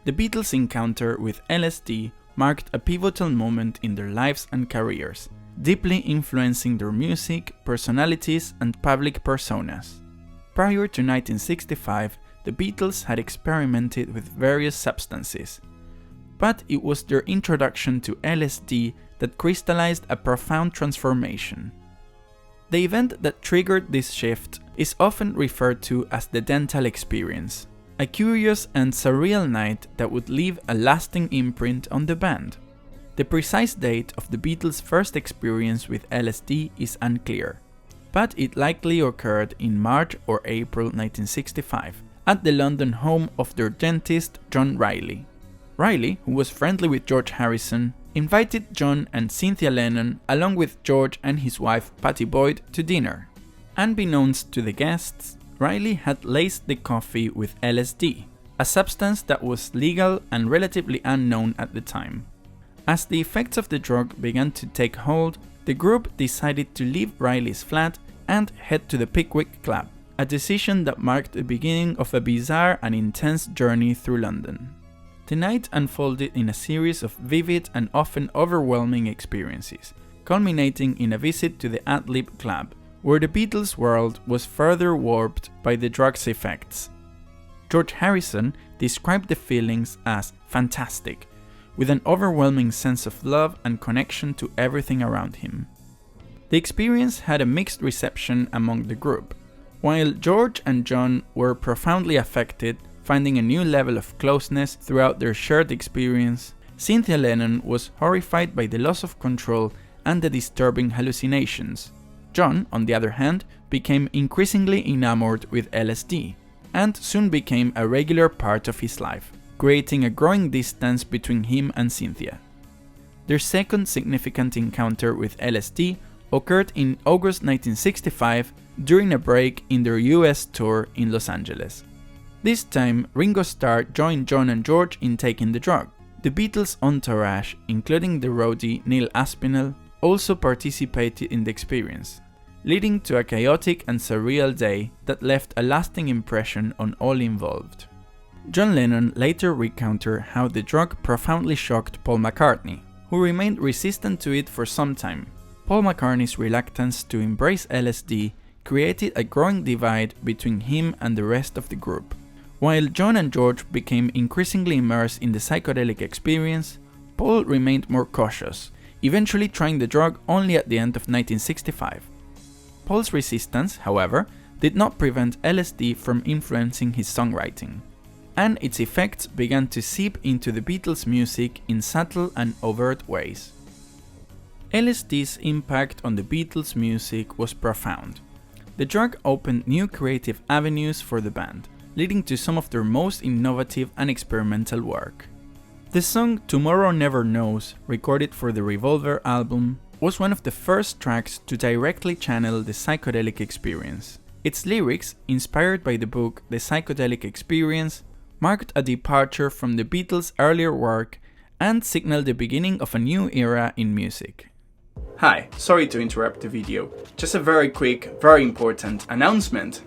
The Beatles' encounter with LSD marked a pivotal moment in their lives and careers, deeply influencing their music, personalities, and public personas. Prior to 1965, the Beatles had experimented with various substances, but it was their introduction to LSD that crystallized a profound transformation. The event that triggered this shift is often referred to as the dental experience, a curious and surreal night that would leave a lasting imprint on the band. The precise date of the Beatles' first experience with LSD is unclear, but it likely occurred in March or April 1965 at the London home of their dentist John Riley. Riley, who was friendly with George Harrison, invited John and Cynthia Lennon along with George and his wife Pattie Boyd to dinner. Unbeknownst to the guests, Riley had laced the coffee with LSD, a substance that was legal and relatively unknown at the time. As the effects of the drug began to take hold, the group decided to leave Riley's flat and head to the Pickwick Club, a decision that marked the beginning of a bizarre and intense journey through London. The night unfolded in a series of vivid and often overwhelming experiences, culminating in a visit to the Adlib Club, where the Beatles' world was further warped by the drug's effects. George Harrison described the feelings as fantastic, with an overwhelming sense of love and connection to everything around him. The experience had a mixed reception among the group. While George and John were profoundly affected, finding a new level of closeness throughout their shared experience, Cynthia Lennon was horrified by the loss of control and the disturbing hallucinations. John, on the other hand, became increasingly enamored with LSD, and soon became a regular part of his life, creating a growing distance between him and Cynthia. Their second significant encounter with LSD occurred in August 1965 during a break in their US tour in Los Angeles. This time, Ringo Starr joined John and George in taking the drug. The Beatles' entourage, including the roadie Neil Aspinall, also participated in the experience, leading to a chaotic and surreal day that left a lasting impression on all involved. John Lennon later recounted how the drug profoundly shocked Paul McCartney, who remained resistant to it for some time. Paul McCartney's reluctance to embrace LSD created a growing divide between him and the rest of the group. While John and George became increasingly immersed in the psychedelic experience, Paul remained more cautious, eventually trying the drug only at the end of 1965. Paul's resistance, however, did not prevent LSD from influencing his songwriting, and its effects began to seep into the Beatles' music in subtle and overt ways. LSD's impact on the Beatles' music was profound. The drug opened new creative avenues for the band, leading to some of their most innovative and experimental work. The song Tomorrow Never Knows, recorded for the Revolver album, was one of the first tracks to directly channel the psychedelic experience. Its lyrics, inspired by the book The Psychedelic Experience, marked a departure from the Beatles' earlier work and signaled the beginning of a new era in music. Hi, sorry to interrupt the video. Just a very quick, very important announcement.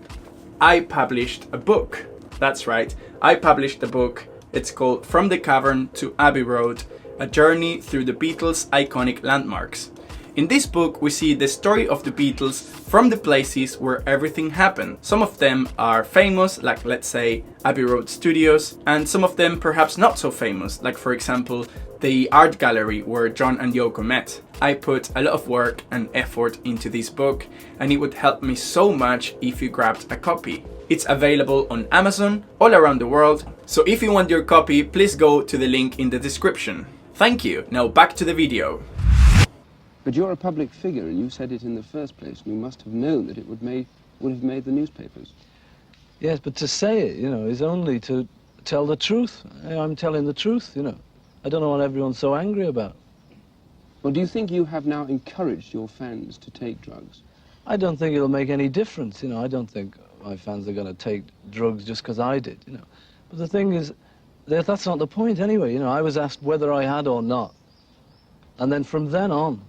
I published a book. That's right, I published a book. It's called From the Cavern to Abbey Road, a journey through the Beatles' iconic landmarks. In this book, we see the story of the Beatles from the places where everything happened. Some of them are famous, like let's say Abbey Road Studios, and some of them perhaps not so famous, like for example the art gallery where John and Yoko met. I put a lot of work and effort into this book, and it would help me so much if you grabbed a copy. It's available on Amazon all around the world, so if you want your copy, please go to the link in the description. Thank you. Now back to the video. But you're a public figure, and you said it in the first place, and you must have known that it would have made the newspapers. Yes, but to say it, is only to tell the truth. I'm telling the truth, I don't know what everyone's so angry about. Well, do you think you have now encouraged your fans to take drugs? I don't think it'll make any difference, I don't think my fans are going to take drugs just because I did, But the thing is, that's not the point anyway, I was asked whether I had or not. And then from then on,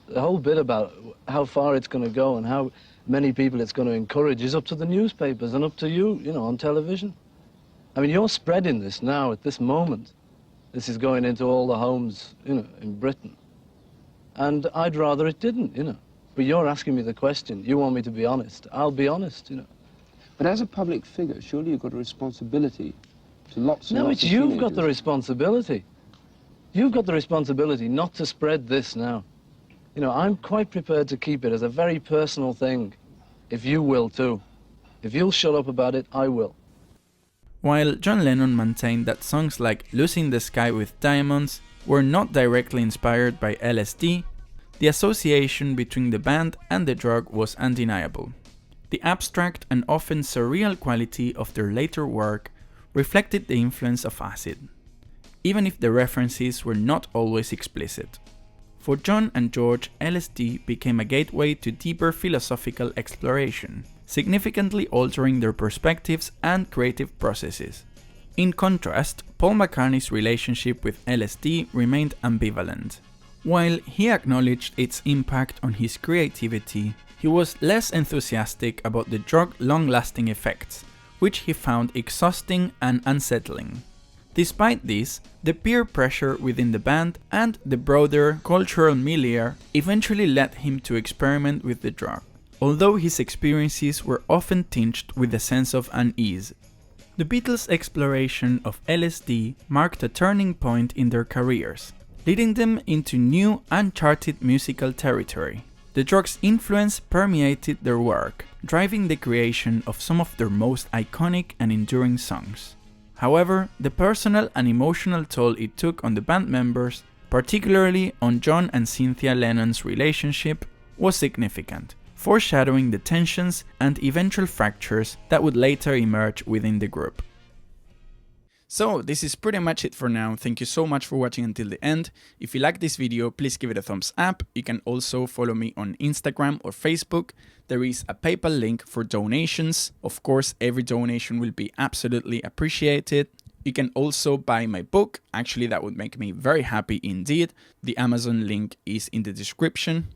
the whole bit about how far it's going to go and how many people it's going to encourage is up to the newspapers and up to you, on television. I mean, you're spreading this now at this moment. This is going into all the homes, you know, in Britain. And I'd rather it didn't, you know. But you're asking me the question. You want me to be honest. I'll be honest, you know. But as a public figure, surely you've got a responsibility to lots and No, lots it's of you've got the teenagers. responsibility. You've got the responsibility not to spread this now. You know, I'm quite prepared to keep it as a very personal thing, if you will too. If you'll shut up about it, I will. While John Lennon maintained that songs like Lucy in the Sky with Diamonds were not directly inspired by LSD, the association between the band and the drug was undeniable. The abstract and often surreal quality of their later work reflected the influence of acid, even if the references were not always explicit. For John and George, LSD became a gateway to deeper philosophical exploration, significantly altering their perspectives and creative processes. In contrast, Paul McCartney's relationship with LSD remained ambivalent. While he acknowledged its impact on his creativity, he was less enthusiastic about the drug's long-lasting effects, which he found exhausting and unsettling. Despite this, the peer pressure within the band and the broader cultural milieu eventually led him to experiment with the drug, although his experiences were often tinged with a sense of unease. The Beatles' exploration of LSD marked a turning point in their careers, leading them into new, uncharted musical territory. The drug's influence permeated their work, driving the creation of some of their most iconic and enduring songs. However, the personal and emotional toll it took on the band members, particularly on John and Cynthia Lennon's relationship, was significant, foreshadowing the tensions and eventual fractures that would later emerge within the group. So, this is pretty much it for now. Thank you so much for watching until the end. If you like this video, please give it a thumbs up. You can also follow me on Instagram or Facebook. There is a PayPal link for donations. Of course, every donation will be absolutely appreciated. You can also buy my book. Actually, that would make me very happy indeed. The Amazon link is in the description.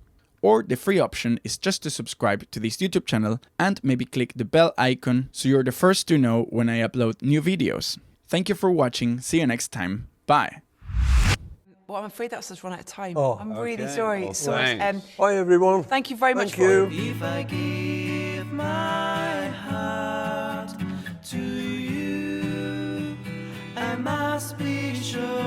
Or the free option is just to subscribe to this YouTube channel and maybe click the bell icon so you're the first to know when I upload new videos. Thank you for watching. See you next time. Bye. Well, I'm afraid that's us run out of time. Oh, I'm really okay. sorry. Oh, So, thanks. Bye, everyone. thank you very much. Thank you. If I give my heart to you, I must be sure